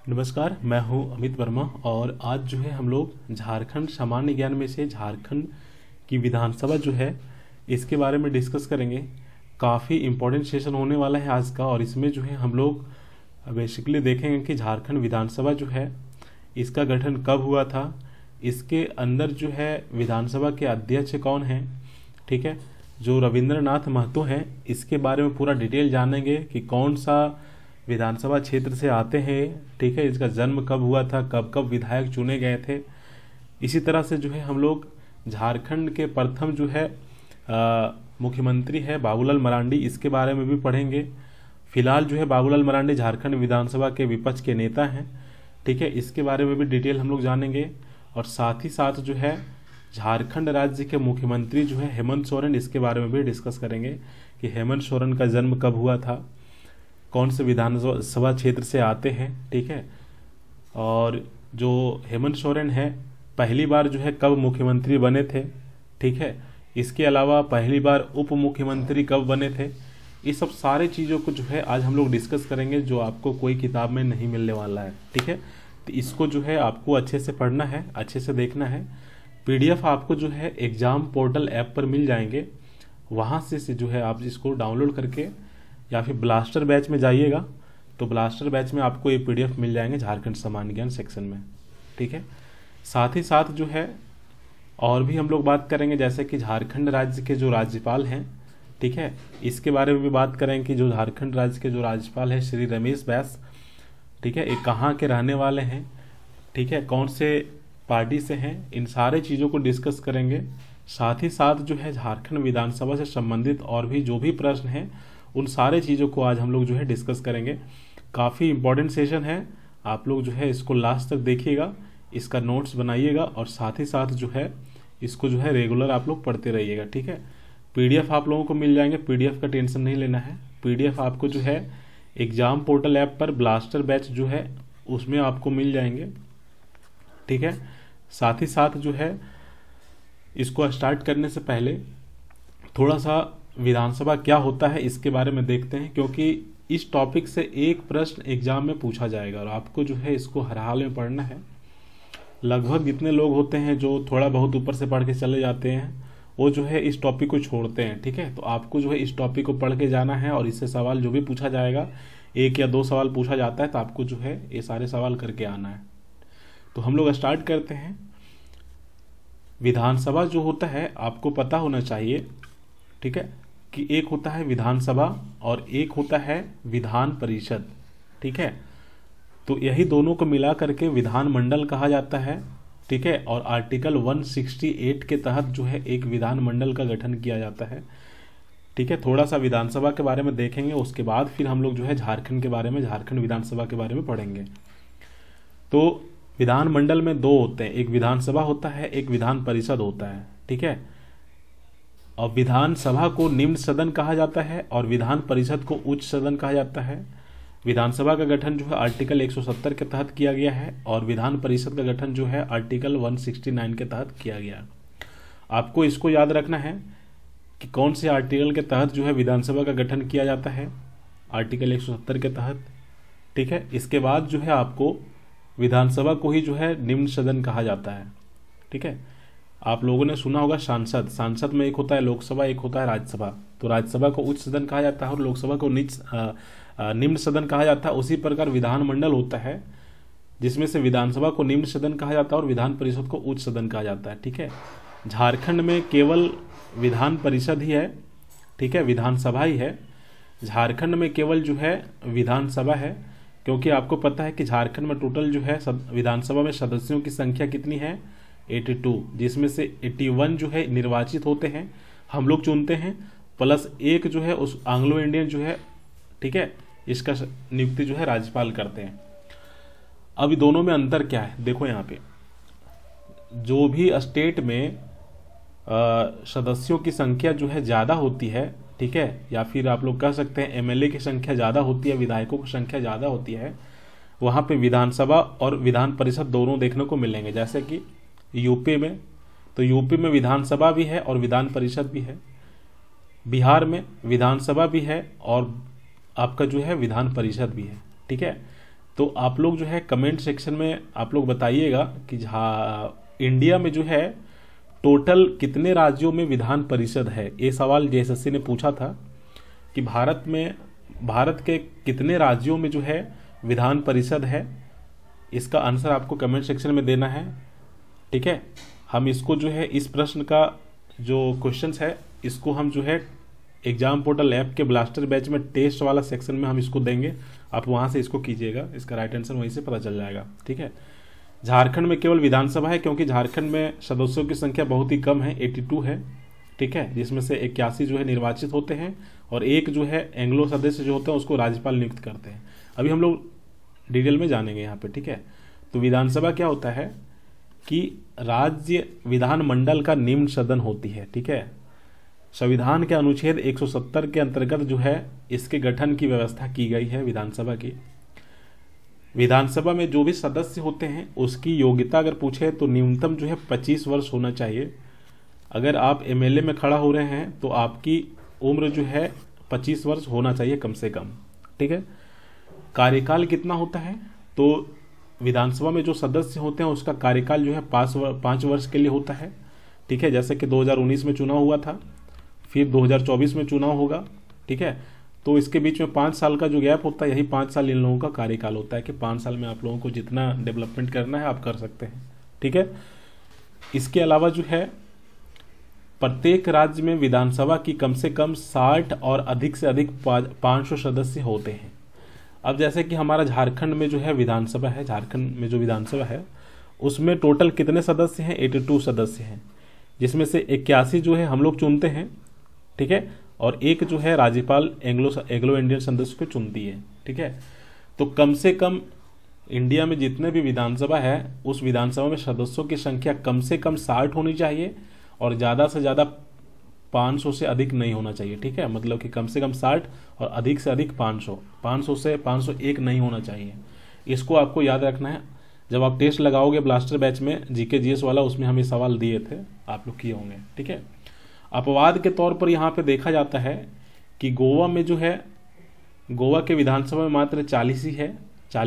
नमस्कार, मैं हूं अमित वर्मा और आज जो है हम लोग झारखंड सामान्य ज्ञान में से झारखंड की विधानसभा जो है इसके बारे में डिस्कस करेंगे। काफ़ी इम्पोर्टेंट सेशन होने वाला है आज का और इसमें जो है हम लोग बेसिकली देखेंगे कि झारखंड विधानसभा जो है इसका गठन कब हुआ था, इसके अंदर जो है विधानसभा के अध्यक्ष कौन हैं, ठीक है। जो रविंद्रनाथ महतो हैं इसके बारे में पूरा डिटेल जानेंगे कि कौन सा विधानसभा क्षेत्र से आते हैं, ठीक है। इसका जन्म कब हुआ था, कब कब विधायक चुने गए थे। इसी तरह से जो है हम लोग झारखंड के प्रथम जो है मुख्यमंत्री है बाबूलाल मरांडी, इसके बारे में भी पढ़ेंगे। फिलहाल जो है बाबूलाल मरांडी झारखंड विधानसभा के विपक्ष के नेता हैं, ठीक है। इसके बारे में भी डिटेल हम लोग जानेंगे और साथ ही साथ जो है झारखंड राज्य के मुख्यमंत्री जो है हेमंत सोरेन, इसके बारे में भी डिस्कस करेंगे कि हेमंत सोरेन का जन्म कब हुआ था, कौन से विधानसभा क्षेत्र से आते हैं, ठीक है। और जो हेमंत सोरेन है पहली बार जो है कब मुख्यमंत्री बने थे, ठीक है। इसके अलावा पहली बार उप मुख्यमंत्री कब बने थे। ये सब सारे चीज़ों को जो है आज हम लोग डिस्कस करेंगे, जो आपको कोई किताब में नहीं मिलने वाला है, ठीक है। तो इसको जो है आपको अच्छे से पढ़ना है, अच्छे से देखना है। PDF आपको जो है एग्जाम पोर्टल ऐप पर मिल जाएंगे, वहाँ से जो है आप इसको डाउनलोड करके या फिर ब्लास्टर बैच में जाइएगा तो ब्लास्टर बैच में आपको ये PDF मिल जाएंगे झारखंड सामान्य ज्ञान सेक्शन में, ठीक है। साथ ही साथ जो है और भी हम लोग बात करेंगे, जैसे कि झारखंड राज्य के जो राज्यपाल हैं, ठीक है, इसके बारे में भी बात करेंगे कि जो झारखंड राज्य के जो राज्यपाल हैं श्री रमेश बैस, ठीक है, ये कहाँ के रहने वाले हैं, ठीक है, कौन से पार्टी से हैं, इन सारे चीज़ों को डिस्कस करेंगे। साथ ही साथ जो है झारखंड विधानसभा से संबंधित और भी जो भी प्रश्न हैं उन सारे चीज़ों को आज हम लोग जो है डिस्कस करेंगे। काफ़ी इंपॉर्टेंट सेशन है, आप लोग जो है इसको लास्ट तक देखिएगा, इसका नोट्स बनाइएगा और साथ ही साथ जो है इसको जो है रेगुलर आप लोग पढ़ते रहिएगा, ठीक है। PDF आप लोगों को मिल जाएंगे, PDF का टेंशन नहीं लेना है। PDF आपको जो है एग्जाम पोर्टल ऐप पर ब्लास्टर बैच जो है उसमें आपको मिल जाएंगे, ठीक है। साथ ही साथ जो है इसको स्टार्ट करने से पहले थोड़ा सा विधानसभा क्या होता है इसके बारे में देखते हैं, क्योंकि इस टॉपिक से एक प्रश्न एग्जाम में पूछा जाएगा और आपको जो है इसको हर हाल में पढ़ना है। लगभग जितने लोग होते हैं जो थोड़ा बहुत ऊपर से पढ़ के चले जाते हैं वो जो है इस टॉपिक को छोड़ते हैं, ठीक है। तो आपको जो है इस टॉपिक को पढ़ के जाना है और इससे सवाल जो भी पूछा जाएगा, 1 या 2 सवाल पूछा जाता है तो आपको जो है ये सारे सवाल करके आना है। तो हम लोग स्टार्ट करते हैं। विधानसभा जो होता है आपको पता होना चाहिए, ठीक है, कि एक होता है विधानसभा और एक होता है विधान परिषद, ठीक है। तो यही दोनों को मिला करके विधानमंडल कहा जाता है, ठीक है। और आर्टिकल 168 के तहत जो है एक विधानमंडल का गठन किया जाता है, ठीक है। थोड़ा सा विधानसभा के बारे में देखेंगे, उसके बाद फिर हम लोग जो है झारखंड के बारे में, झारखंड विधानसभा के बारे में पढ़ेंगे। तो विधानमंडल में 2 होते हैं, एक विधानसभा होता है, एक विधान परिषद होता है, ठीक है। और विधानसभा को निम्न सदन कहा जाता है और विधान परिषद को उच्च सदन कहा जाता है। विधानसभा का गठन जो है आर्टिकल 170 के तहत किया गया है और विधान परिषद का गठन जो है आर्टिकल 169 के तहत किया गया। आपको इसको याद रखना है कि कौन से आर्टिकल के तहत जो है विधानसभा का गठन किया जाता है, आर्टिकल 170 के तहत, ठीक है। इसके बाद जो है आपको विधानसभा को ही जो है निम्न सदन कहा जाता है, ठीक है। आप लोगों ने सुना होगा सांसद में एक होता है लोकसभा, एक होता है राज्यसभा। तो राज्यसभा को उच्च सदन कहा जाता है और लोकसभा को निम्न सदन कहा जाता है। उसी प्रकार विधानमंडल होता है जिसमें से विधानसभा को निम्न सदन कहा जाता है और विधान परिषद को उच्च सदन कहा जाता है, ठीक है। झारखंड में केवल विधान परिषद ही है, ठीक है, विधानसभा ही है। झारखंड में केवल जो है विधानसभा है, क्योंकि आपको पता है कि झारखंड में टोटल जो है विधानसभा में सदस्यों की संख्या कितनी है, 82, जिसमें से 81 जो है निर्वाचित होते हैं, हम लोग चुनते हैं, प्लस 1 जो है उस एंग्लो इंडियन जो है, ठीक है, इसका नियुक्ति जो है राज्यपाल करते हैं। अब दोनों में अंतर क्या है, देखो यहाँ पे जो भी स्टेट में सदस्यों की संख्या जो है ज़्यादा होती है, ठीक है, या फिर आप लोग कह सकते हैं MLA की संख्या ज़्यादा होती है, विधायकों की संख्या ज़्यादा होती है, वहाँ पे विधानसभा और विधान परिषद दोनों देखने को मिलेंगे। जैसे कि यूपी में, तो यूपी में विधानसभा भी है और विधान परिषद भी है। बिहार में विधानसभा भी है और आपका जो है विधान परिषद भी है, ठीक है। तो आप लोग जो है कमेंट सेक्शन में आप लोग बताइएगा कि इंडिया में जो है टोटल कितने राज्यों में विधान परिषद है। ये सवाल जेएसएससी ने पूछा था कि भारत के कितने राज्यों में जो है विधान परिषद है। इसका आंसर आपको कमेंट सेक्शन में देना है, ठीक है। हम इसको जो है इस प्रश्न का जो क्वेश्चंस है इसको हम जो है एग्जाम पोर्टल ऐप के ब्लास्टर बैच में टेस्ट वाला सेक्शन में हम इसको देंगे, आप वहां से इसको कीजिएगा, इसका राइट आंसर वहीं से पता चल जाएगा, ठीक है। झारखंड में केवल विधानसभा है क्योंकि झारखंड में सदस्यों की संख्या बहुत ही कम है, 82 है, ठीक है, जिसमें से 81 जो है निर्वाचित होते हैं और एक जो है एंग्लो सदस्य जो होते हैं उसको राज्यपाल नियुक्त करते हैं। अभी हम लोग डिटेल में जानेंगे यहाँ पे, ठीक है। तो विधानसभा क्या होता है कि राज्य विधानमंडल का निम्न सदन होती है, ठीक है। संविधान के अनुच्छेद 170 के अंतर्गत जो है इसके गठन की व्यवस्था की गई है विधानसभा की। विधानसभा में जो भी सदस्य होते हैं उसकी योग्यता अगर पूछे तो न्यूनतम जो है 25 वर्ष होना चाहिए। अगर आप एमएलए में खड़ा हो रहे हैं तो आपकी उम्र जो है 25 वर्ष होना चाहिए कम से कम, ठीक है। कार्यकाल कितना होता है, तो विधानसभा में जो सदस्य होते हैं उसका कार्यकाल जो है 5 वर्ष के लिए होता है, ठीक है। जैसे कि 2019 में चुनाव हुआ था, फिर 2024 में चुनाव होगा, ठीक है। तो इसके बीच में 5 साल का जो गैप होता है, यही 5 साल इन लोगों का कार्यकाल होता है कि 5 साल में आप लोगों को जितना डेवलपमेंट करना है आप कर सकते हैं, ठीक है। इसके अलावा जो है प्रत्येक राज्य में विधानसभा की कम से कम 60 और अधिक से अधिक 500 सदस्य होते हैं। अब जैसे कि हमारा झारखंड में जो है विधानसभा है, झारखंड में जो विधानसभा है उसमें टोटल कितने सदस्य हैं, 82 सदस्य हैं, जिसमें से 81 जो है हम लोग चुनते हैं, ठीक है, और एक जो है राज्यपाल एंग्लो इंडियन सदस्य को चुनती है, ठीक है। तो कम से कम इंडिया में जितने भी विधानसभा है उस विधानसभा में सदस्यों की संख्या कम से कम 60 होनी चाहिए और ज़्यादा से ज़्यादा 500 से अधिक नहीं होना चाहिए, ठीक है। मतलब कि कम से कम 60 और अधिक से अधिक 500 से 501 नहीं होना चाहिए। इसको आपको याद रखना है। जब आप टेस्ट लगाओगे ब्लास्टर बैच में जीके जीएस वाला, उसमें हम ये सवाल दिए थे, आप लोग किए होंगे, ठीक है। अपवाद के तौर पर यहाँ पे देखा जाता है कि गोवा में जो है, गोवा के विधानसभा में मात्र 40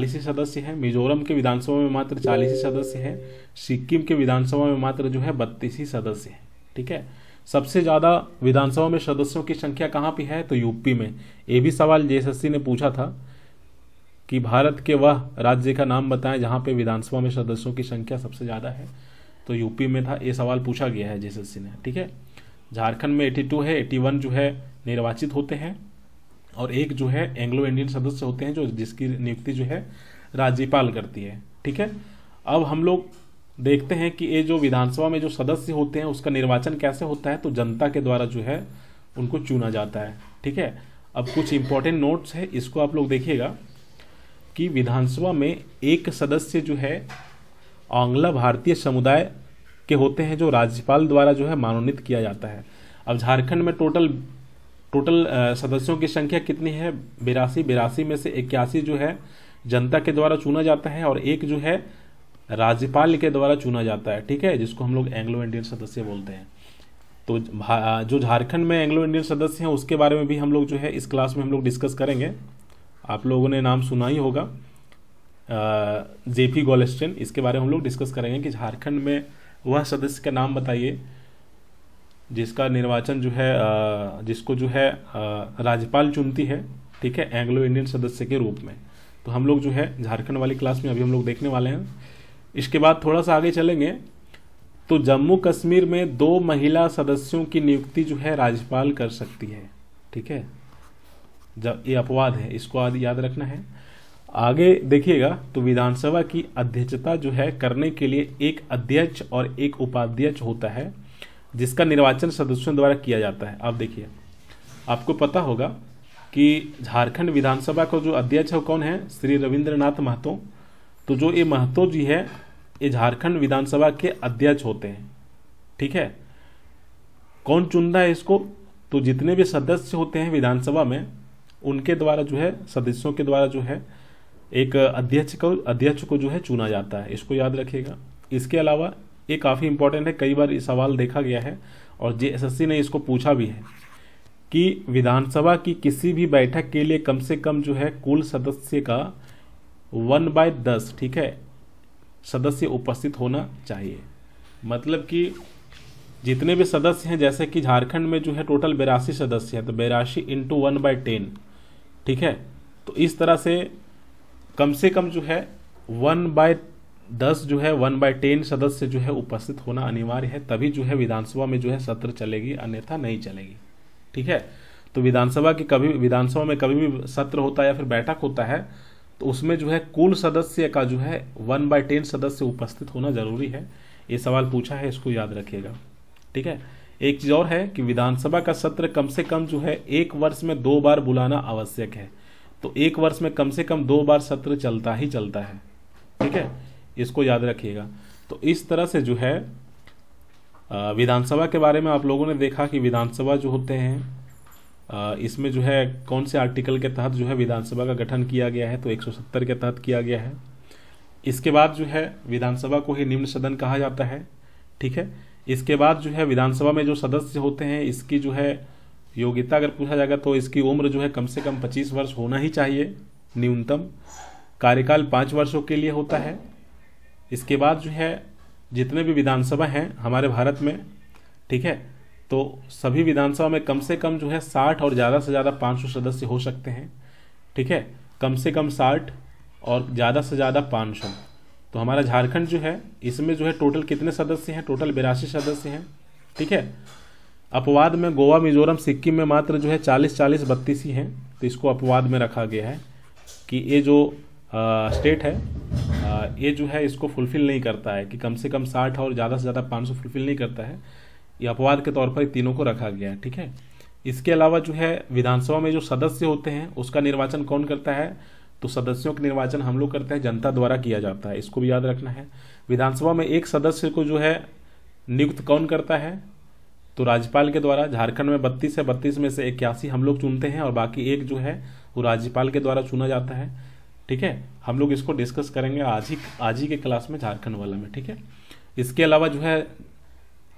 ही सदस्य हैं। मिजोरम के विधानसभा में मात्र 40 ही सदस्य हैं। सिक्किम के विधानसभा में मात्र जो है 32 ही सदस्य हैं, ठीक है। सबसे ज़्यादा विधानसभा में सदस्यों की संख्या कहाँ पे है, तो यूपी में। ये भी सवाल जेएसएससी ने पूछा था कि भारत के वह राज्य का नाम बताएं जहाँ पे विधानसभा में सदस्यों की संख्या सबसे ज़्यादा है, तो यूपी में था। ये सवाल पूछा गया है जेएसएससी ने, ठीक है। झारखंड में 82 है, 81 जो है निर्वाचित होते हैं और एक जो है एंग्लो इंडियन सदस्य होते हैं जो जिसकी नियुक्ति जो है राज्यपाल करती है, ठीक है। अब हम लोग देखते हैं कि ये जो विधानसभा में जो सदस्य होते हैं उसका निर्वाचन कैसे होता है, तो जनता के द्वारा जो है उनको चुना जाता है, ठीक है। अब कुछ इंपॉर्टेंट नोट्स है, इसको आप लोग देखिएगा कि विधानसभा में एक सदस्य जो है आंग्ला भारतीय समुदाय के होते हैं जो राज्यपाल द्वारा जो है मनोनीत किया जाता है। अब झारखंड में टोटल सदस्यों की संख्या कितनी है, 82 में से 81 जो है जनता के द्वारा चुना जाता है और एक जो है राज्यपाल के द्वारा चुना जाता है, ठीक है, जिसको हम लोग एंग्लो इंडियन सदस्य बोलते हैं। तो जो झारखंड में एंग्लो इंडियन सदस्य हैं उसके बारे में भी हम लोग जो है इस क्लास में हम लोग डिस्कस करेंगे। आप लोगों ने नाम सुना ही होगा, जेपी गोल्डस्टेन, इसके बारे में हम लोग डिस्कस करेंगे कि झारखंड में वह सदस्य का नाम बताइए जिसका निर्वाचन जो है जिसको जो है राज्यपाल चुनती है, ठीक है, एंग्लो इंडियन सदस्य के रूप में। तो हम लोग जो है झारखंड वाली क्लास में अभी हम लोग देखने वाले हैं। इसके बाद थोड़ा सा आगे चलेंगे तो जम्मू कश्मीर में 2 महिला सदस्यों की नियुक्ति जो है राज्यपाल कर सकती है, ठीक है। जब ये अपवाद है, इसको याद रखना है। आगे देखिएगा तो विधानसभा की अध्यक्षता जो है करने के लिए एक अध्यक्ष और एक उपाध्यक्ष होता है जिसका निर्वाचन सदस्यों द्वारा किया जाता है। अब देखिए, आपको पता होगा कि झारखंड विधानसभा का जो अध्यक्ष है कौन है, श्री रविंद्रनाथ महतो। तो जो ये महतो जी है ये झारखंड विधानसभा के अध्यक्ष होते हैं, ठीक है। कौन चुनता है इसको, तो जितने भी सदस्य होते हैं विधानसभा में उनके द्वारा जो है सदस्यों के द्वारा जो है एक अध्यक्ष को जो है चुना जाता है, इसको याद रखिएगा। इसके अलावा ये काफ़ी इंपॉर्टेंट है, कई बार ये सवाल देखा गया है और जेएसएससी ने इसको पूछा भी है कि विधानसभा की किसी भी बैठक के लिए कम से कम जो है कुल सदस्य का 1/10, ठीक है, सदस्य उपस्थित होना चाहिए। मतलब कि जितने भी सदस्य हैं, जैसे कि झारखंड में जो है टोटल 82 सदस्य हैं, तो 82 इंटू 1/10, ठीक है। तो इस तरह से कम जो है 1/10 जो है 1/10 सदस्य जो है उपस्थित होना अनिवार्य है, तभी जो है विधानसभा में जो है सत्र चलेगी, अन्यथा नहीं चलेगी, ठीक है। तो विधानसभा में कभी भी सत्र होता है या फिर बैठक होता है, तो उसमें जो है कुल सदस्य का जो है 1/10 सदस्य उपस्थित होना जरूरी है। ये सवाल पूछा है, इसको याद रखिएगा, ठीक है। एक चीज और है कि विधानसभा का सत्र कम से कम जो है 1 वर्ष में 2 बार बुलाना आवश्यक है। तो 1 वर्ष में कम से कम 2 बार सत्र चलता ही चलता है, ठीक है, इसको याद रखिएगा। तो इस तरह से जो है विधानसभा के बारे में आप लोगों ने देखा कि विधानसभा जो होते हैं, इसमें जो है कौन से आर्टिकल के तहत जो है विधानसभा का गठन किया गया है, तो 170 के तहत किया गया है। इसके बाद जो है विधानसभा को ही निम्न सदन कहा जाता है, ठीक है। इसके बाद जो है विधानसभा में जो सदस्य होते हैं, इसकी जो है योग्यता अगर पूछा जाएगा तो इसकी उम्र जो है कम से कम 25 वर्ष होना ही चाहिए न्यूनतम। कार्यकाल 5 वर्षों के लिए होता है। इसके बाद जो है जितने भी विधानसभा हैं हमारे भारत में, ठीक है, तो सभी विधानसभा में कम से कम जो है 60 और ज़्यादा से ज़्यादा 500 सदस्य हो सकते हैं, ठीक है। कम से कम 60 और ज़्यादा से ज़्यादा 500। तो हमारा झारखंड जो है इसमें जो है टोटल कितने सदस्य हैं? टोटल 82 सदस्य हैं, ठीक है। अपवाद में गोवा, मिजोरम, सिक्किम में मात्र जो है 40-40, 32 ही हैं। तो इसको अपवाद में रखा गया है कि ये जो स्टेट है ये जो है इसको फुलफिल नहीं करता है कि कम से कम 60 और ज़्यादा से ज़्यादा 500 फुलफिल नहीं करता है। ये अपवाद के तौर पर तीनों को रखा गया है, ठीक है। इसके अलावा जो है विधानसभा में जो सदस्य होते हैं उसका निर्वाचन कौन करता है? तो सदस्यों का निर्वाचन हम लोग करते हैं, जनता द्वारा किया जाता है, इसको भी याद रखना है। विधानसभा में एक सदस्य को जो है नियुक्त कौन करता है? तो राज्यपाल के द्वारा। झारखंड में 32 है, 32 में से 81 हम लोग चुनते हैं और बाकी एक जो है वो राज्यपाल के द्वारा चुना जाता है, ठीक है। हम लोग इसको डिस्कस करेंगे आज ही के क्लास में, झारखंड वाला में, ठीक है। इसके अलावा जो है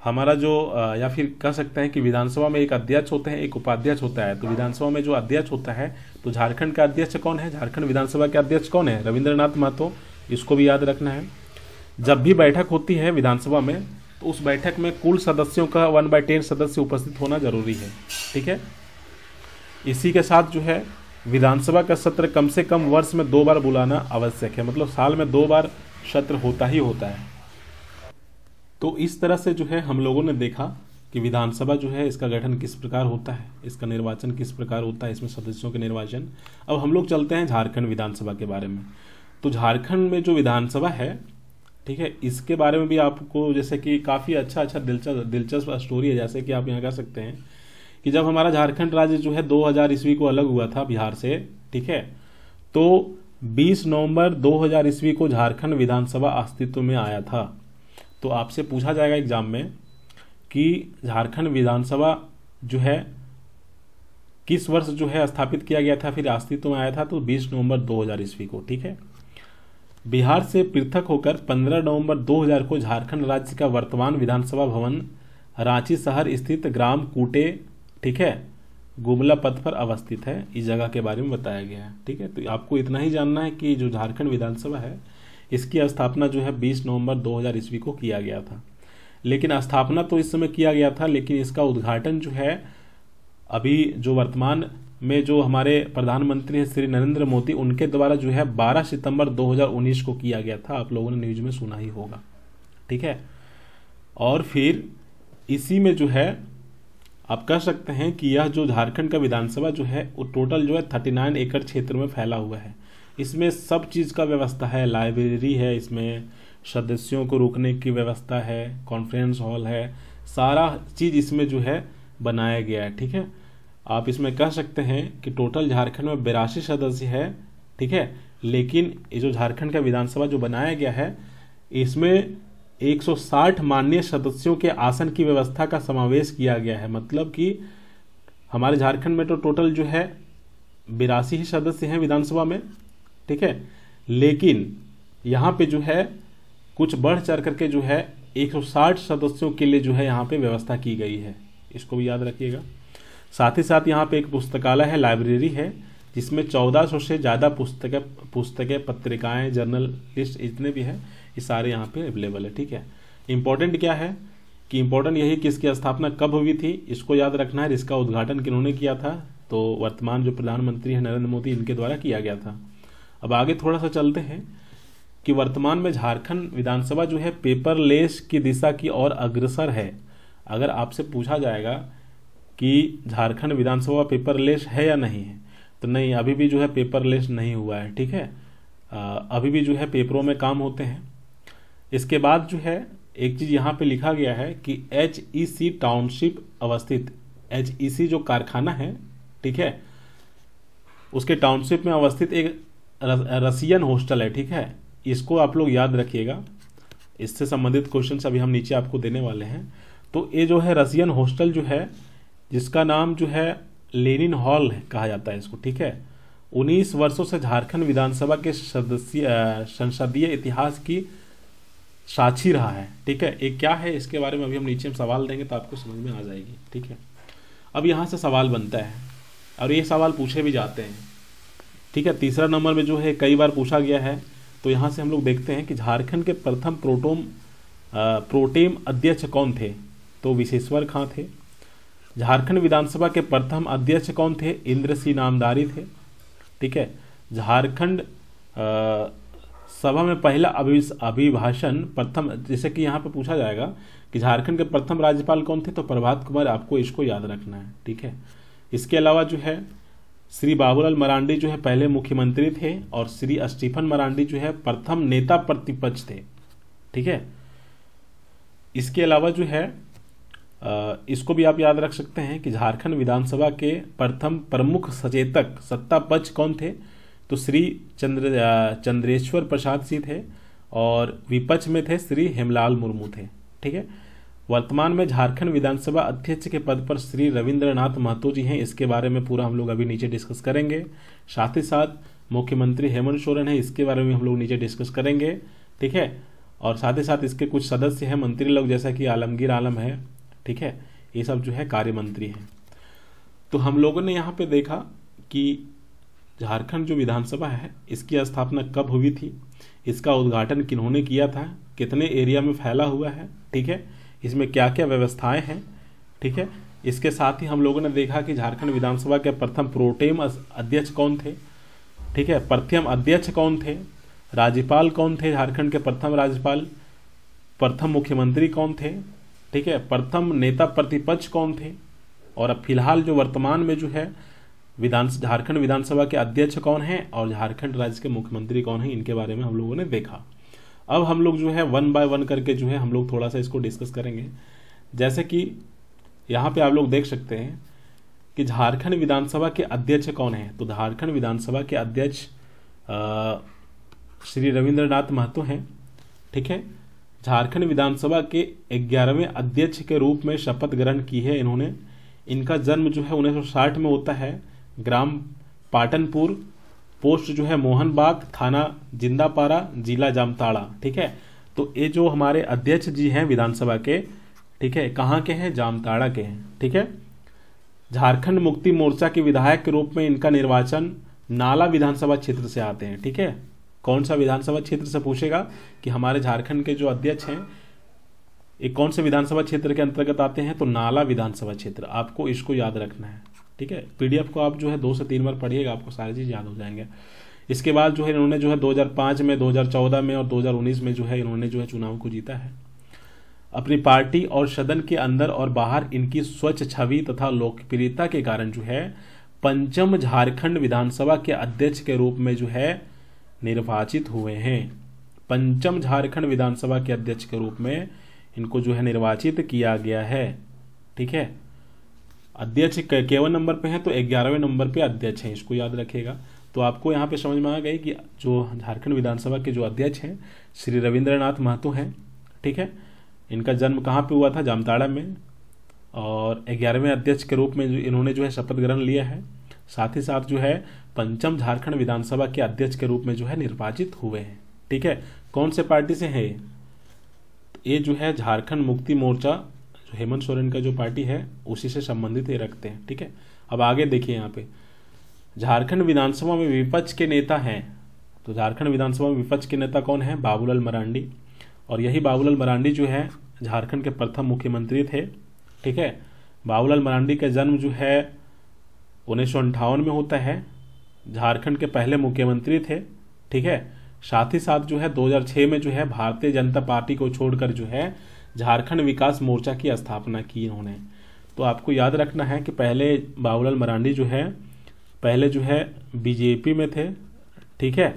हमारा जो या फिर कह सकते हैं कि विधानसभा में एक अध्यक्ष होते हैं, एक उपाध्यक्ष होता है। तो विधानसभा में जो अध्यक्ष होता है, तो झारखंड का अध्यक्ष कौन है? झारखंड विधानसभा के अध्यक्ष कौन है? रविंद्रनाथ महतो, इसको भी याद रखना है। जब भी बैठक होती है विधानसभा में, तो उस बैठक में कुल सदस्यों का 1/10 सदस्य उपस्थित होना जरूरी है, ठीक है। इसी के साथ जो है विधानसभा का सत्र कम से कम वर्ष में 2 बार बुलाना आवश्यक है, मतलब साल में 2 बार सत्र होता ही होता है। तो इस तरह से जो है हम लोगों ने देखा कि विधानसभा जो है इसका गठन किस प्रकार होता है, इसका निर्वाचन किस प्रकार होता है, इसमें सदस्यों के निर्वाचन। अब हम लोग चलते हैं झारखंड विधानसभा के बारे में। तो झारखंड में जो विधानसभा है, ठीक है, इसके बारे में भी आपको जैसे कि काफ़ी अच्छा दिलचस्प स्टोरी है। जैसे कि आप यहाँ कह सकते हैं कि जब हमारा झारखंड राज्य जो है 2000 ईस्वी को अलग हुआ था बिहार से, ठीक है, तो 20 नवंबर 2000 ईस्वी को झारखंड विधानसभा अस्तित्व में आया था। तो आपसे पूछा जाएगा एग्जाम में कि झारखंड विधानसभा जो है किस वर्ष जो है स्थापित किया गया था, फिर अस्तित्व में आया था? तो 20 नवंबर 2000 ईस्वी को, ठीक है। बिहार से पृथक होकर 15 नवंबर 2000 को झारखंड राज्य का वर्तमान विधानसभा भवन रांची शहर स्थित ग्राम कूटे, ठीक है, गुमला पथ पर अवस्थित है। इस जगह के बारे में बताया गया है, ठीक है। तो आपको इतना ही जानना है कि जो झारखंड विधानसभा है इसकी स्थापना जो है 20 नवंबर 2000 ईस्वी को किया गया था। लेकिन स्थापना तो इस समय किया गया था, लेकिन इसका उद्घाटन जो है अभी जो वर्तमान में जो हमारे प्रधानमंत्री हैं श्री नरेंद्र मोदी, उनके द्वारा जो है 12 सितंबर 2019 को किया गया था। आप लोगों ने न्यूज में सुना ही होगा, ठीक है। और फिर इसी में जो है आप कह सकते हैं कि यह जो झारखंड का विधानसभा जो है वो टोटल जो है 39 एकड़ क्षेत्र में फैला हुआ है। इसमें सब चीज़ का व्यवस्था है, लाइब्रेरी है, इसमें सदस्यों को रुकने की व्यवस्था है, कॉन्फ्रेंस हॉल है, सारा चीज़ इसमें जो है बनाया गया है, ठीक है। आप इसमें कह सकते हैं कि टोटल झारखंड में 82 सदस्य है, ठीक है। लेकिन ये जो झारखंड का विधानसभा जो बनाया गया है इसमें 160 माननीय सदस्यों के आसन की व्यवस्था का समावेश किया गया है। मतलब कि हमारे झारखंड में तो टोटल जो है 82 ही सदस्य हैं विधानसभा में, ठीक है। लेकिन यहाँ पे जो है कुछ बढ़ चढ़ करके जो है 160 सदस्यों के लिए जो है यहाँ पे व्यवस्था की गई है, इसको भी याद रखिएगा। साथ ही साथ यहाँ पे एक पुस्तकालय है, लाइब्रेरी है, जिसमें 1400 से ज़्यादा पुस्तकें पत्रिकाएं जर्नल लिस्ट जितने भी हैं ये सारे यहाँ पे अवेलेबल है। ठीक है, इम्पोर्टेंट क्या है कि इम्पोर्टेंट यही कि इसकी स्थापना कब हुई थी, इसको याद रखना है। इसका उद्घाटन किन्होंने किया था, तो वर्तमान जो प्रधानमंत्री हैं नरेंद्र मोदी, इनके द्वारा किया गया था। अब आगे थोड़ा सा चलते हैं कि वर्तमान में झारखंड विधानसभा जो है पेपरलेस की दिशा की ओर अग्रसर है। अगर आपसे पूछा जाएगा कि झारखंड विधानसभा पेपरलेस है या नहीं है, तो नहीं, अभी भी जो है पेपरलेस नहीं हुआ है। ठीक है, अभी भी जो है पेपरों में काम होते हैं। इसके बाद जो है एक चीज़ यहाँ पे लिखा गया है कि HEC टाउनशिप अवस्थित, HEC जो कारखाना है, ठीक है, उसके टाउनशिप में अवस्थित एक रसियन हॉस्टल है। ठीक है, इसको आप लोग याद रखिएगा, इससे संबंधित क्वेश्चन अभी हम नीचे आपको देने वाले हैं। तो ये जो है रसियन हॉस्टल जो है, जिसका नाम जो है लेनिन हॉल कहा जाता है इसको। ठीक है, 19 वर्षों से झारखंड विधानसभा के संसदीय इतिहास की साक्षी रहा है। ठीक है, ये क्या है इसके बारे में अभी हम नीचे सवाल देंगे तो आपको समझ में आ जाएगी। ठीक है, अब यहाँ से सवाल बनता है और ये सवाल पूछे भी जाते हैं। ठीक है, तीसरा नंबर में जो है कई बार पूछा गया है। तो यहाँ से हम लोग देखते हैं कि झारखंड के प्रथम प्रोटेम अध्यक्ष कौन थे, तो विशेश्वर खां थे। झारखंड विधानसभा के प्रथम अध्यक्ष कौन थे, इंद्र सिंह नामदारी थे। ठीक है, झारखंड सभा में पहला अभिभाषण प्रथम, जैसे कि यहाँ पे पूछा जाएगा कि झारखंड के प्रथम राज्यपाल कौन थे, तो प्रभात कुमार, आपको इसको याद रखना है। ठीक है, इसके अलावा जो है श्री बाबूलाल मरांडी जो है पहले मुख्यमंत्री थे और श्री स्टीफन मरांडी जो है प्रथम नेता प्रतिपक्ष थे। ठीक है, इसके अलावा जो है इसको भी आप याद रख सकते हैं कि झारखंड विधानसभा के प्रथम प्रमुख सचेतक सत्ता पक्ष कौन थे, तो श्री चंद्रेश्वर प्रसाद सिंह थे और विपक्ष में थे श्री हेमलाल मुर्मू थे। ठीक है, वर्तमान में झारखंड विधानसभा अध्यक्ष के पद पर श्री रविंद्रनाथ महतो जी हैं। इसके बारे में पूरा हम लोग अभी नीचे डिस्कस करेंगे। साथ ही साथ मुख्यमंत्री हेमंत सोरेन है, इसके बारे में हम लोग नीचे डिस्कस करेंगे। ठीक है, और साथ ही साथ इसके कुछ सदस्य हैं मंत्री लोग, जैसा कि आलमगीर आलम है। ठीक है, ये सब जो है कार्य मंत्री हैं। तो हम लोगों ने यहाँ पे देखा कि झारखंड जो विधानसभा है इसकी स्थापना कब हुई थी, इसका उद्घाटन किन्होंने किया था, कितने एरिया में फैला हुआ है। ठीक है, इसमें क्या क्या व्यवस्थाएं हैं। ठीक है, इसके साथ ही हम लोगों ने देखा कि झारखंड विधानसभा के प्रथम प्रोटेम अध्यक्ष कौन थे। ठीक है, प्रथम अध्यक्ष कौन थे, राज्यपाल कौन थे, झारखंड के प्रथम राज्यपाल, प्रथम मुख्यमंत्री कौन थे। ठीक है, प्रथम नेता प्रतिपक्ष कौन थे, और अब फिलहाल जो वर्तमान में जो है झारखंड विधानसभा के अध्यक्ष कौन हैं और झारखंड राज्य के मुख्यमंत्री कौन हैं, इनके बारे में हम लोगों ने देखा। अब हम लोग जो है 1 बाय 1 करके जो है हम लोग थोड़ा सा इसको डिस्कस करेंगे। जैसे कि यहाँ पे आप लोग देख सकते हैं कि झारखंड विधानसभा के अध्यक्ष कौन हैं, तो झारखंड विधानसभा के अध्यक्ष श्री रविंद्रनाथ महतो हैं। ठीक है, झारखंड विधानसभा के 11वें अध्यक्ष के रूप में शपथ ग्रहण की है इन्होंने। इनका जन्म जो है 1960 में होता है, ग्राम पाटनपुर, पोस्ट जो है मोहन बाग, थाना जिंदापारा, जिला जामताड़ा। ठीक है, तो ये जो हमारे अध्यक्ष जी हैं विधानसभा के, ठीक है, कहाँ के हैं, जामताड़ा के हैं। ठीक है, झारखंड मुक्ति मोर्चा के विधायक के रूप में इनका निर्वाचन नाला विधानसभा क्षेत्र से आते हैं। ठीक है, कौन सा विधानसभा क्षेत्र से पूछेगा कि हमारे झारखंड के जो अध्यक्ष हैं ये कौन से विधानसभा क्षेत्र के अंतर्गत आते हैं, तो नाला विधानसभा क्षेत्र, आपको इसको याद रखना है। ठीक है, पीडीएफ को आप जो है 2 से 3 बार पढ़िएगा, आपको सारी चीज़ याद हो जाएंगे। इसके बाद जो है इन्होंने जो है 2005 में, 2014 में और 2019 में जो है इन्होंने जो है चुनाव को जीता है। अपनी पार्टी और सदन के अंदर और बाहर इनकी स्वच्छ छवि तथा लोकप्रियता के कारण जो है पंचम झारखंड विधानसभा के अध्यक्ष के रूप में जो है निर्वाचित हुए हैं। पंचम झारखंड विधानसभा के अध्यक्ष के रूप में इनको जो है निर्वाचित किया गया है। ठीक है, अध्यक्ष केवल नंबर पे है तो 11वें नंबर पे अध्यक्ष हैं, इसको याद रखिएगा। तो आपको यहाँ पे समझ में आ गई कि जो झारखंड विधानसभा के जो अध्यक्ष हैं श्री रविंद्रनाथ महतो हैं। ठीक है, इनका जन्म कहाँ पे हुआ था, जामताड़ा में, और 11वें अध्यक्ष के रूप में इन्होंने जो है शपथ ग्रहण लिया है। साथ ही साथ जो है पंचम झारखंड विधानसभा के अध्यक्ष के रूप में जो है निर्वाचित हुए हैं। ठीक है, कौन से पार्टी से है ये जो है झारखंड मुक्ति मोर्चा, जो हेमंत सोरेन का जो पार्टी है उसी से संबंधित ये रखते हैं। ठीक है, अब आगे देखिए यहाँ पे झारखंड विधानसभा में विपक्ष के नेता हैं, तो झारखंड विधानसभा में विपक्ष के नेता कौन है? बाबूलाल मरांडी। और यही बाबूलाल मरांडी जो है झारखंड के प्रथम मुख्यमंत्री थे। ठीक है, बाबूलाल मरांडी का जन्म जो है 1958 में होता है, झारखंड के पहले मुख्यमंत्री थे। ठीक है, साथ ही साथ जो है 2006 में जो है भारतीय जनता पार्टी को छोड़कर जो है झारखंड विकास मोर्चा की स्थापना की इन्होंने। तो आपको याद रखना है कि पहले बाबूलाल मरांडी जो है पहले जो है बीजेपी में थे। ठीक है,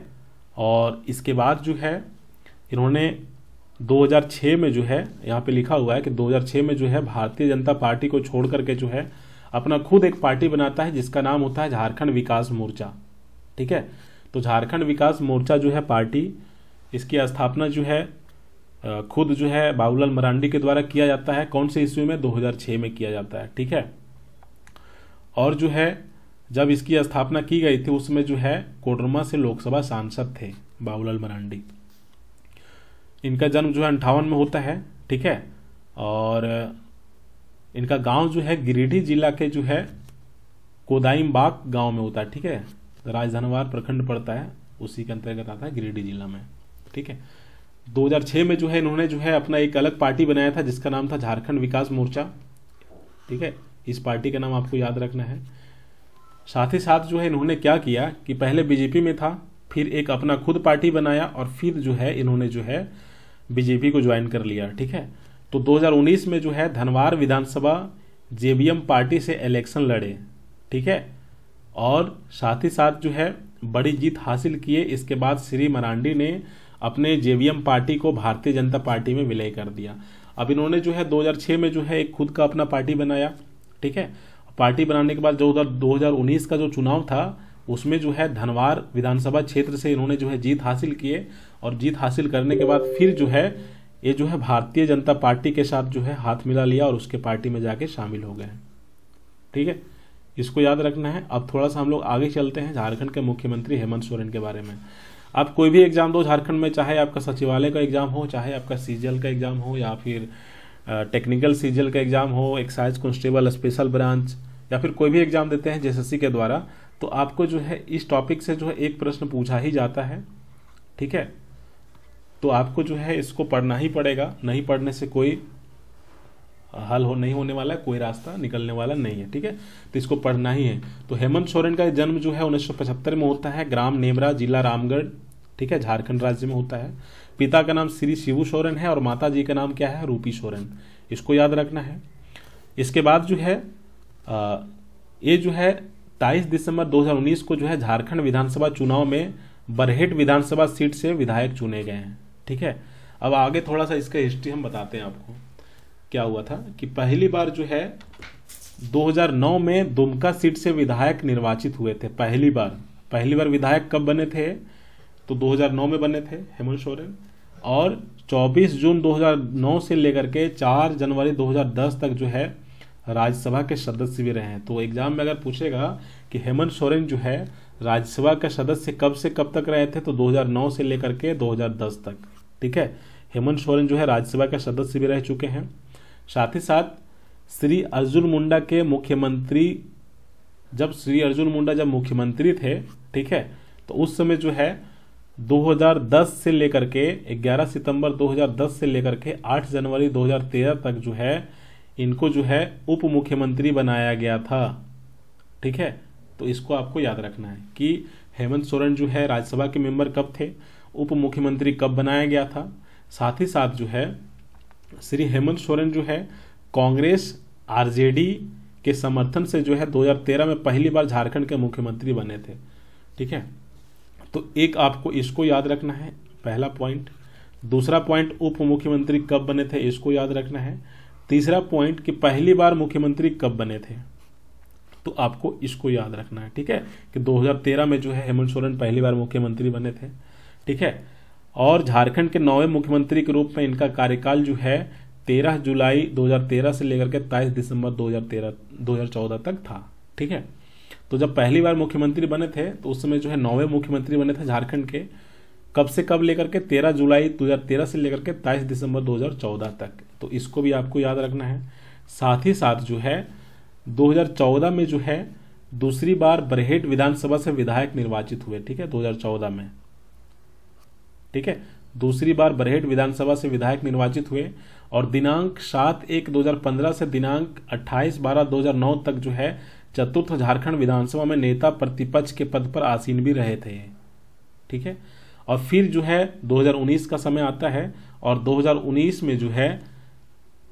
और इसके बाद जो है इन्होंने 2006 में जो है यहाँ पे लिखा हुआ है कि 2006 में जो है भारतीय जनता पार्टी को छोड़ करके जो है अपना खुद एक पार्टी बनाता है जिसका नाम होता है झारखंड विकास मोर्चा। ठीक है, तो झारखंड विकास मोर्चा जो है पार्टी, इसकी स्थापना जो है खुद जो है बाबूलाल मरांडी के द्वारा किया जाता है। कौन से ईस्वी में? 2006 में किया जाता है। ठीक है, और जो है जब इसकी स्थापना की गई थी उसमें जो है कोडरमा से लोकसभा सांसद थे बाबूलाल मरांडी। इनका जन्म जो है 58 में होता है। ठीक है, और इनका गांव जो है गिरिडीह जिला के जो है कोदाइमबाग गांव में होता है। ठीक है, राजधनवार प्रखंड पड़ता है, उसी के अंतर्गत आता है गिरिडीह जिला में। ठीक है, 2006 में जो है इन्होंने जो है अपना एक अलग पार्टी बनाया था जिसका नाम था झारखंड विकास मोर्चा। ठीक है, इस पार्टी का नाम आपको याद रखना है। साथ ही साथ जो है इन्होंने क्या किया कि पहले बीजेपी में था, फिर एक अपना खुद पार्टी बनाया और फिर जो है इन्होंने जो है बीजेपी को ज्वाइन कर लिया। ठीक है, तो 2019 में जो है धनवार विधानसभा जेवीएम पार्टी से इलेक्शन लड़े। ठीक है, और साथ ही साथ जो है बड़ी जीत हासिल किए। इसके बाद श्री मरांडी ने अपने जेवीएम पार्टी को भारतीय जनता पार्टी में विलय कर दिया। अब इन्होंने जो है 2006 में जो है एक खुद का अपना पार्टी बनाया। ठीक है, पार्टी बनाने के बाद जो 2019 का जो चुनाव था उसमें जो है धनवार विधानसभा क्षेत्र से इन्होंने जो है जीत हासिल किए, और जीत हासिल करने के बाद फिर जो है ये जो है भारतीय जनता पार्टी के साथ जो है हाथ मिला लिया और उसके पार्टी में जाके शामिल हो गए। ठीक है, इसको याद रखना है। अब थोड़ा सा हम लोग आगे चलते हैं झारखंड के मुख्यमंत्री हेमंत सोरेन के बारे में। आप कोई भी एग्जाम दो झारखंड में, चाहे आपका सचिवालय का एग्जाम हो, चाहे आपका सीजीएल का एग्जाम हो, या फिर टेक्निकल सीजीएल का एग्जाम हो, एक्साइज कांस्टेबल स्पेशल ब्रांच, या फिर कोई भी एग्जाम देते हैं जेएसएससी के द्वारा, तो आपको जो है इस टॉपिक से जो है एक प्रश्न पूछा ही जाता है। ठीक है, तो आपको जो है इसको पढ़ना ही पड़ेगा, नहीं पढ़ने से कोई हल नहीं होने वाला है, कोई रास्ता निकलने वाला नहीं है। ठीक है, तो इसको पढ़ना ही है। तो हेमंत सोरेन का जन्म जो है 1975 में होता है, ग्राम नेमरा, जिला रामगढ़। ठीक है, झारखंड राज्य में होता है। पिता का नाम श्री शिबू सोरेन है और माता जी का नाम क्या है? रूपी सोरेन। इसको याद रखना है। इसके बाद जो है ये जो है 23 दिसंबर 2019 को जो है झारखंड विधानसभा चुनाव में बरहेट विधानसभा सीट से विधायक चुने गए हैं। ठीक है, अब आगे थोड़ा सा इसका हिस्ट्री हम बताते हैं आपको। क्या हुआ था कि पहली बार जो है 2009 में दुमका सीट से विधायक निर्वाचित हुए थे। पहली बार विधायक कब बने थे? तो 2009 में बने थे हेमंत सोरेन, और 24 जून 2009 से लेकर के 4 जनवरी 2010 तक जो है राज्यसभा के सदस्य भी रहे हैं। तो एग्जाम में अगर पूछेगा कि हेमंत सोरेन जो है राज्यसभा के सदस्य कब से कब तक रहे थे, तो 2009 से लेकर के 2010 तक। ठीक है, हेमंत सोरेन जो है राज्यसभा के सदस्य भी रह चुके हैं। साथ ही साथ श्री अर्जुन मुंडा के मुख्यमंत्री, जब मुख्यमंत्री थे, ठीक है, तो उस समय जो है 2010 से लेकर के 11 सितंबर 2010 से लेकर के 8 जनवरी 2013 तक जो है इनको जो है उप मुख्यमंत्री बनाया गया था। ठीक है, तो इसको आपको याद रखना है कि हेमंत सोरेन जो है राज्यसभा के मेंबर कब थे, उप मुख्यमंत्री कब बनाया गया था। साथ ही साथ जो है श्री हेमंत सोरेन जो है कांग्रेस आरजेडी के समर्थन से जो है 2013 में पहली बार झारखंड के मुख्यमंत्री बने थे। ठीक है, तो एक आपको इसको याद रखना है, पहला पॉइंट। दूसरा पॉइंट उप मुख्यमंत्री कब बने थे, इसको याद रखना है। तीसरा पॉइंट कि पहली बार मुख्यमंत्री कब बने थे, तो आपको इसको याद रखना है। ठीक है, कि 2013 में जो है हेमंत सोरेन पहली बार मुख्यमंत्री बने थे। ठीक है, और झारखंड के 9वें मुख्यमंत्री के रूप में इनका कार्यकाल जो है 13 जुलाई 2013 से लेकर के 23 दिसंबर 2014 तक था। ठीक है, तो जब पहली बार मुख्यमंत्री बने थे तो उस समय जो है 9वें मुख्यमंत्री बने थे झारखंड के, कब से कब लेकर के 13 जुलाई 2013 से लेकर के 23 दिसंबर 2014 तक। तो इसको भी आपको याद रखना है। साथ ही साथ जो है 2014 में जो है दूसरी बार बरहेट विधानसभा से विधायक निर्वाचित हुए, ठीक है, 2014 में, ठीक है, दूसरी बार बरहेट विधानसभा से विधायक निर्वाचित हुए और दिनांक 7/1/2015 से दिनांक 28/12/2009 तक जो है चतुर्थ झारखंड विधानसभा में नेता प्रतिपक्ष के पद पर आसीन भी रहे थे, ठीक है। और फिर जो है 2019 का समय आता है और 2019 में जो है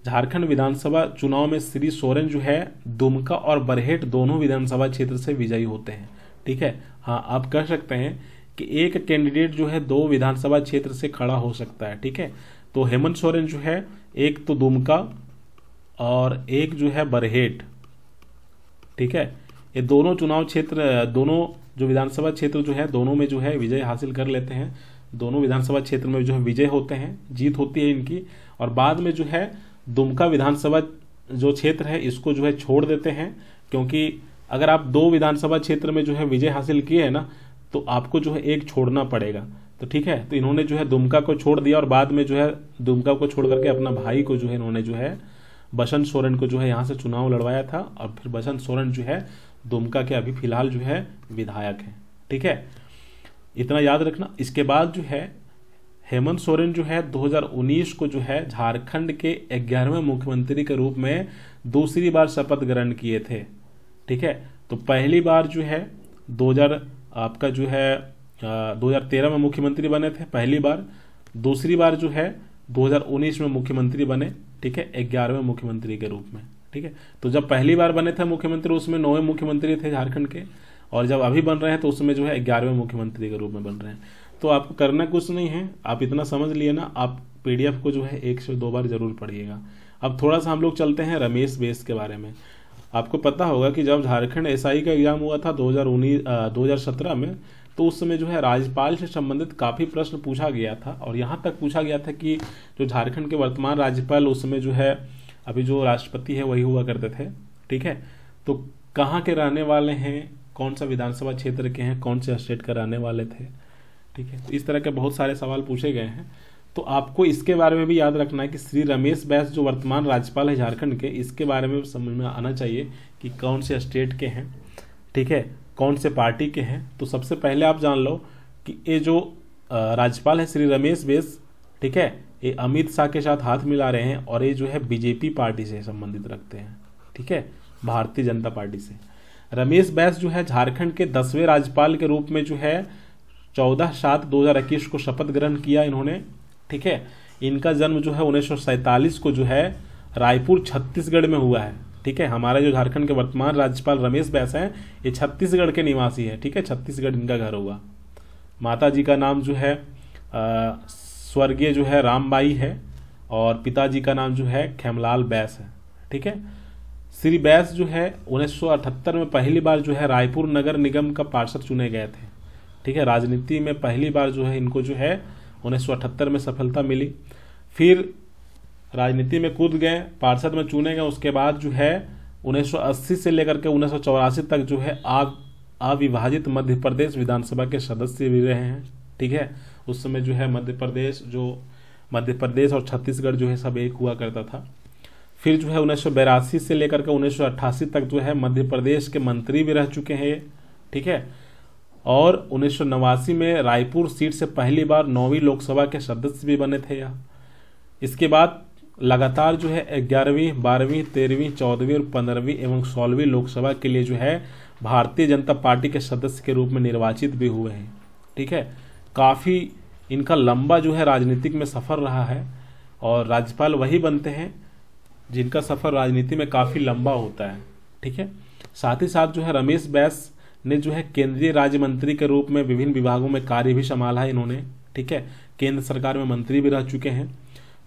झारखंड विधानसभा चुनाव में श्री सोरेन जो है दुमका और बरहेट दोनों विधानसभा क्षेत्र से विजयी होते हैं, ठीक है। हाँ, आप कह सकते हैं कि एक कैंडिडेट जो है 2 विधानसभा क्षेत्र से खड़ा हो सकता है, ठीक है। तो हेमंत सोरेन जो है एक तो दुमका और एक जो है बरहेट, ठीक है, ये दोनों चुनाव क्षेत्र, दोनों जो विधानसभा क्षेत्र जो है दोनों में जो है विजय हासिल कर लेते हैं, दोनों विधानसभा क्षेत्र में जो है विजय होते हैं, जीत होती है इनकी। और बाद में जो है दुमका विधानसभा जो क्षेत्र है इसको जो है छोड़ देते हैं, क्योंकि अगर आप 2 विधानसभा क्षेत्र में जो है विजय हासिल किए है ना, तो आपको जो है एक छोड़ना पड़ेगा, तो ठीक है। तो इन्होंने जो है दुमका को छोड़ दिया और बाद में जो है दुमका को छोड़ करके अपना भाई को जो है इन्होंने जो है बसंत सोरेन को जो है यहाँ से चुनाव लड़वाया था और फिर बसंत सोरेन जो है दुमका के अभी फिलहाल जो है विधायक हैं, ठीक है, इतना याद रखना। इसके बाद जो है हेमंत सोरेन जो है 2019 को जो है झारखंड के 11वें मुख्यमंत्री के रूप में दूसरी बार शपथ ग्रहण किए थे, ठीक है। तो पहली बार जो है 2013 में मुख्यमंत्री बने थे पहली बार, दूसरी बार जो है 2019 में मुख्यमंत्री बने, ठीक है, 11वें मुख्यमंत्री के रूप में, ठीक है। तो जब पहली बार बने थे मुख्यमंत्री उसमें 9वें मुख्यमंत्री थे झारखंड के, और जब अभी बन रहे हैं तो उसमें जो है 11वें मुख्यमंत्री के रूप में बन रहे हैं। तो आपको करना कुछ नहीं है, आप इतना समझ लिए ना, आप PDF को जो है 1 से 2 बार जरूर पढ़िएगा। अब थोड़ा सा हम लोग चलते हैं रमेश बैस के बारे में। आपको पता होगा कि जब झारखंड SI का एग्जाम हुआ था 2017 में, तो उस समय जो है राज्यपाल से संबंधित काफ़ी प्रश्न पूछा गया था और यहाँ तक पूछा गया था कि जो झारखंड के वर्तमान राज्यपाल उस समय जो है अभी जो राष्ट्रपति है वही हुआ करते थे, ठीक है, तो कहाँ के रहने वाले हैं, कौन सा विधानसभा क्षेत्र के हैं, कौन से स्टेट के रहने वाले थे, ठीक है। तो इस तरह के बहुत सारे सवाल पूछे गए हैं। तो आपको इसके बारे में भी याद रखना है कि श्री रमेश बैस जो वर्तमान राज्यपाल है झारखंड के, इसके बारे में समझ में आना चाहिए कि कौन से स्टेट के हैं, ठीक है, कौन से पार्टी के हैं। तो सबसे पहले आप जान लो कि ये जो राज्यपाल है श्री रमेश बैस, ठीक है, ये अमित शाह के साथ हाथ मिला रहे हैं और ये जो है BJP पार्टी से संबंधित रखते हैं, ठीक है, भारतीय जनता पार्टी से। रमेश बैस जो है झारखंड के 10वें राज्यपाल के रूप में जो है 14/7/2021 को शपथ ग्रहण किया इन्होंने, ठीक है। इनका जन्म जो है 1947 को जो है रायपुर छत्तीसगढ़ में हुआ है, ठीक है। हमारा जो झारखंड के वर्तमान राज्यपाल रमेश बैस हैं ये छत्तीसगढ़ के निवासी है, ठीक है, छत्तीसगढ़ इनका घर हुआ। माता जी का नाम जो है स्वर्गीय जो है रामबाई है और पिताजी का नाम जो है खेमलाल बैस है, ठीक है। श्री बैस जो है 1978 में पहली बार जो है रायपुर नगर निगम का पार्षद चुने गए थे, ठीक है। राजनीति में पहली बार जो है इनको जो है 1978 में सफलता मिली, फिर राजनीति में कूद गए, पार्षद में चुने गए। उसके बाद जो है 1980 से लेकर के 1984 तक जो है अविभाजित मध्य प्रदेश विधानसभा के सदस्य भी रहे हैं, ठीक है। उस समय जो है मध्य प्रदेश और छत्तीसगढ़ जो है सब एक हुआ करता था। फिर जो है 1982 से लेकर के 1988 तक जो है मध्य प्रदेश के मंत्री भी रह चुके हैं, ठीक है। और 1989 में रायपुर सीट से पहली बार 9वीं लोकसभा के सदस्य भी बने थे यहाँ। इसके बाद लगातार जो है 11वीं, 12वीं, 13वीं, 14वीं और 15वीं एवं 16वीं लोकसभा के लिए जो है भारतीय जनता पार्टी के सदस्य के रूप में निर्वाचित भी हुए हैं, ठीक है। काफ़ी इनका लंबा जो है राजनीतिक में सफ़र रहा है और राज्यपाल वही बनते हैं जिनका सफ़र राजनीति में काफ़ी लंबा होता है, ठीक है। साथ ही साथ जो है रमेश बैस ने जो है केंद्रीय राज्य मंत्री के रूप में विभिन्न विभागों में कार्य भी संभाला है इन्होंने, ठीक है। केंद्र सरकार में मंत्री भी रह चुके हैं।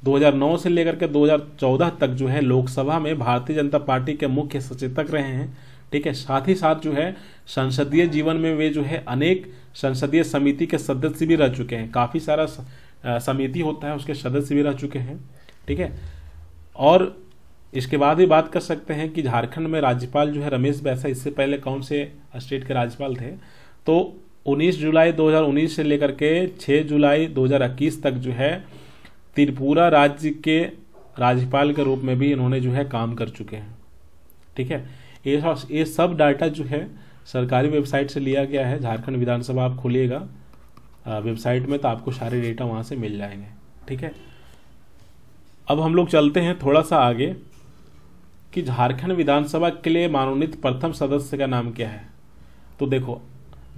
2009 से लेकर के 2014 तक जो है लोकसभा में भारतीय जनता पार्टी के मुख्य सचेतक रहे हैं, ठीक है। साथ ही साथ जो है संसदीय जीवन में वे जो है अनेक संसदीय समिति के सदस्य भी रह चुके हैं, काफ़ी सारा समिति होता है उसके सदस्य भी रह चुके हैं, ठीक है। और इसके बाद भी बात कर सकते हैं कि झारखंड में राज्यपाल जो है रमेश बैस, इससे पहले कौन से स्टेट के राज्यपाल थे, तो 19 जुलाई 2019 से लेकर के 6 जुलाई 2021 तक जो है त्रिपुरा राज्य के राज्यपाल के रूप में भी इन्होंने जो है काम कर चुके हैं, ठीक है। ये सब डाटा जो है सरकारी वेबसाइट से लिया गया है। झारखंड विधानसभा आप खोलिएगा वेबसाइट में तो आपको सारे डेटा वहाँ से मिल जाएंगे। ठीक है, अब हम लोग चलते हैं थोड़ा सा आगे कि झारखंड विधानसभा के लिए मनोनीत प्रथम सदस्य का नाम क्या है। तो देखो,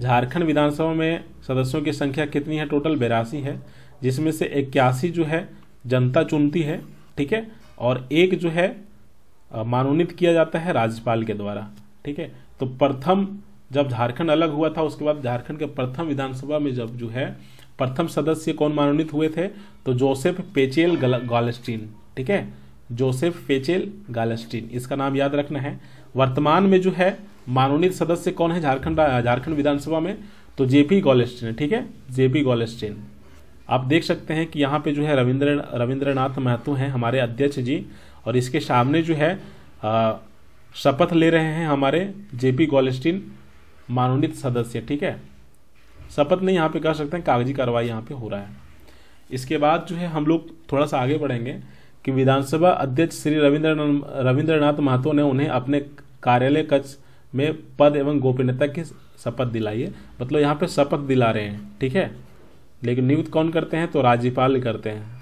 झारखंड विधानसभा में सदस्यों की संख्या कितनी है, टोटल 82 है, जिसमें से 81 जो है जनता चुनती है। ठीक है, और एक जो है मनोनीत किया जाता है राज्यपाल के द्वारा। ठीक है, तो प्रथम जब झारखंड अलग हुआ था उसके बाद झारखंड के प्रथम विधानसभा में जब जो है प्रथम सदस्य कौन मनोनीत हुए थे, तो जोसेफ पेचेल गालस्टीन। ठीक है, जोसेफ पेचेल गालस्टीन, इसका नाम याद रखना है। वर्तमान में जो है मनोनीत सदस्य कौन है झारखंड विधानसभा में, तो जेपी गॉलस्टीन। ठीक है, जेपी गॉलस्टीन। आप देख सकते हैं कि यहाँ पे जो है रविंद्रनाथ महतो हैं हमारे अध्यक्ष जी, और इसके सामने जो है शपथ ले रहे हैं हमारे जेपी गॉलस्टीन मनोनीत सदस्य। ठीक है, शपथ नहीं यहाँ पे कह सकते हैं, कागजी कार्रवाई यहाँ पे हो रहा है। इसके बाद जो है हम लोग थोड़ा सा आगे बढ़ेंगे कि विधानसभा अध्यक्ष श्री रविंद्रनाथ महतो ने उन्हें अपने कार्यालय कक्ष में पद एवं गोपनीयता की शपथ दिलाई है। मतलब यहाँ पे शपथ दिला रहे हैं। ठीक है, लेकिन नियुक्त कौन करते हैं, तो राज्यपाल करते हैं।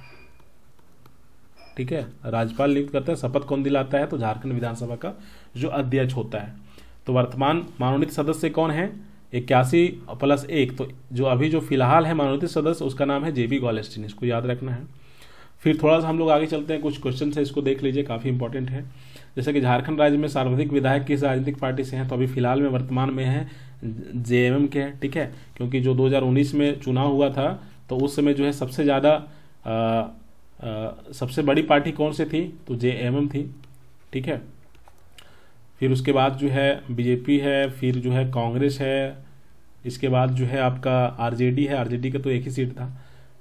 ठीक है, राज्यपाल नियुक्त करते हैं। शपथ कौन दिलाता है, तो झारखंड विधानसभा का जो अध्यक्ष होता है। तो वर्तमान मनोनीत सदस्य कौन है, 81 + 1, तो जो अभी जो फिलहाल है मनोनीत सदस्य उसका नाम है जेबी गॉलस्टीन, इसको याद रखना है। फिर थोड़ा सा हम लोग आगे चलते हैं, कुछ क्वेश्चन है इसको देख लीजिए, काफ़ी इंपॉर्टेंट है। जैसे कि झारखंड राज्य में सर्वाधिक विधायक किस राजनीतिक पार्टी से हैं, तो अभी फिलहाल में वर्तमान में है जेएमएम के हैं। ठीक है, क्योंकि जो 2019 में चुनाव हुआ था तो उस समय जो है सबसे ज़्यादा सबसे बड़ी पार्टी कौन सी थी, तो जेएमएम थी। ठीक है, फिर उसके बाद जो है बीजेपी है, फिर जो है कांग्रेस है, इसके बाद जो है आपका आरजेडी है। आरजेडी का तो एक ही सीट था।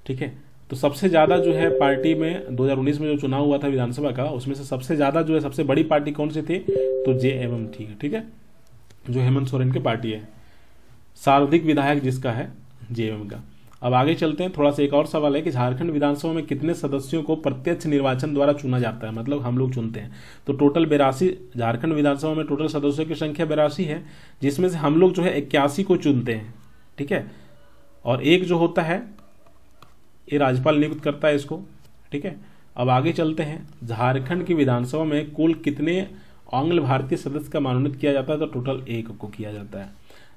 ठीक है, तो सबसे ज़्यादा जो है पार्टी में 2019 में जो चुनाव हुआ था विधानसभा का, उसमें से सबसे ज़्यादा जो है सबसे बड़ी पार्टी कौन सी थी, तो जेएमएम थी। ठीक है, जो हेमंत सोरेन की पार्टी है, सर्वाधिक विधायक जिसका है जेएमएम का। अब आगे चलते हैं, थोड़ा सा एक और सवाल है कि झारखंड विधानसभा में कितने सदस्यों को प्रत्यक्ष निर्वाचन द्वारा चुना जाता है, मतलब हम लोग चुनते हैं। तो टोटल 82, झारखंड विधानसभा में टोटल सदस्यों की संख्या 82 है, जिसमें से हम लोग जो है 81 को चुनते हैं। ठीक है, और एक जो होता है ये राज्यपाल नियुक्त करता है इसको। ठीक है, अब आगे चलते हैं, झारखंड की विधानसभा में कुल कितने आंग्ल भारतीय सदस्य का मनोनीत किया जाता है, तो टोटल 1 को किया जाता है।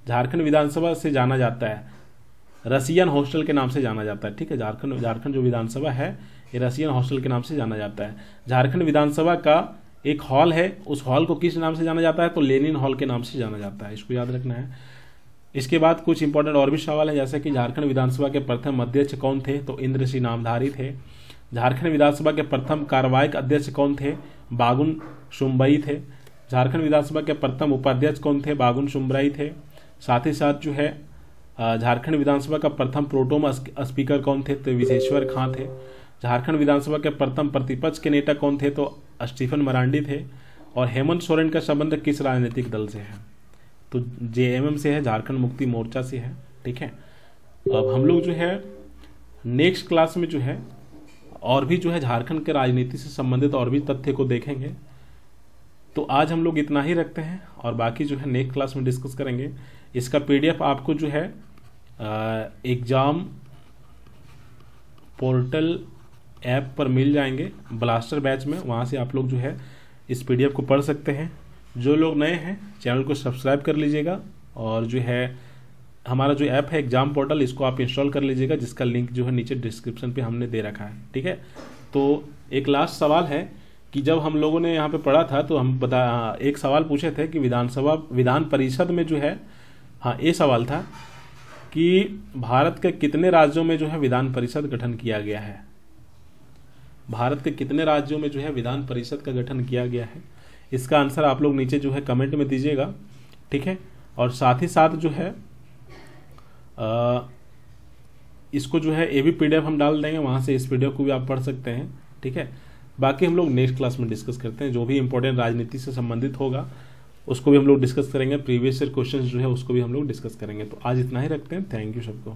झारखंड विधानसभा से जाना जाता है रसियन हॉस्टल के नाम से जाना जाता है। ठीक है, झारखंड जो विधानसभा है ये रसियन हॉस्टल के नाम से जाना जाता है। झारखंड विधानसभा का एक हॉल है, उस हॉल को किस नाम से जाना जाता है, तो लेनिन हॉल के नाम से जाना जाता है, इसको याद रखना है। इसके बाद कुछ इंपॉर्टेंट और भी सवाल है, जैसे कि झारखंड विधानसभा के प्रथम अध्यक्ष कौन थे, तो इंद्र सिंह नामधारी थे। झारखंड विधानसभा के प्रथम कार्यवाहक अध्यक्ष कौन थे, बागुन सुम्बई थे। झारखंड विधानसभा के प्रथम उपाध्यक्ष कौन थे, बागुन सुम्बई थे। साथ ही साथ जो है झारखंड विधानसभा का प्रथम प्रोटोम स्पीकर कौन थे, तो विशेश्वर खां थे। झारखंड विधानसभा के प्रथम प्रतिपक्ष के नेता कौन थे, तो स्टीफन मरांडी थे। और हेमंत सोरेन का संबंध किस राजनीतिक दल से है, तो जेएमएम से है, झारखंड मुक्ति मोर्चा से है। ठीक है, अब हम लोग जो है नेक्स्ट क्लास में जो है और भी जो है झारखंड के राजनीति से संबंधित और भी तथ्य को देखेंगे। तो आज हम लोग इतना ही रखते हैं और बाकी जो है नेक्स्ट क्लास में डिस्कस करेंगे। इसका पीडीएफ आपको जो है एग्जाम पोर्टल ऐप पर मिल जाएंगे ब्लास्टर बैच में, वहाँ से आप लोग जो है इस पीडीएफ को पढ़ सकते हैं। जो लोग नए हैं चैनल को सब्सक्राइब कर लीजिएगा और जो है हमारा जो ऐप है एग्जाम पोर्टल, इसको आप इंस्टॉल कर लीजिएगा, जिसका लिंक जो है नीचे डिस्क्रिप्शन पे हमने दे रखा है। ठीक है, तो एक लास्ट सवाल है कि जब हम लोगों ने यहाँ पे पढ़ा था तो हम एक सवाल पूछे थे कि विधान परिषद में जो है, हाँ ये सवाल था कि भारत के कितने राज्यों में जो है विधान परिषद गठन किया गया है। भारत के कितने राज्यों में जो है विधान परिषद का गठन किया गया है, इसका आंसर आप लोग नीचे जो है कमेंट में दीजिएगा। ठीक है, और साथ ही साथ जो है इसको जो है ये भी पीडीएफ हम डाल देंगे, वहाँ से इस पीडीएफ को भी आप पढ़ सकते हैं। ठीक है, बाकी हम लोग नेक्स्ट क्लास में डिस्कस करते हैं, जो भी इंपॉर्टेंट राजनीति से संबंधित होगा उसको भी हम लोग डिस्कस करेंगे। प्रीवियस ईयर क्वेश्चंस जो है उसको भी हम लोग डिस्कस करेंगे। तो आज इतना ही रखते हैं। थैंक यू सबको।